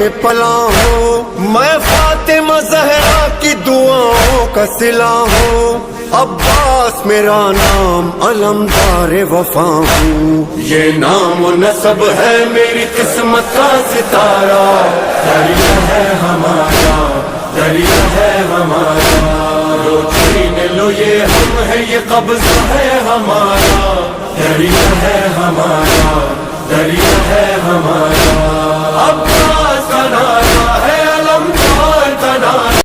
में पला हूँ, मैं फातिमा ज़हरा की दुआओं का सिला हूँ। अब्बास मेरा नाम, अलमदार वफा हूँ। ये नाम नसब है मेरी किस्मत का सितारा। दरिया है हमारा, दरिया है हमारा, लो छीन लो ये हम है, ये कब्ज़ा है हमारा। दरिया है हमारा, दरिया है हमारा। अब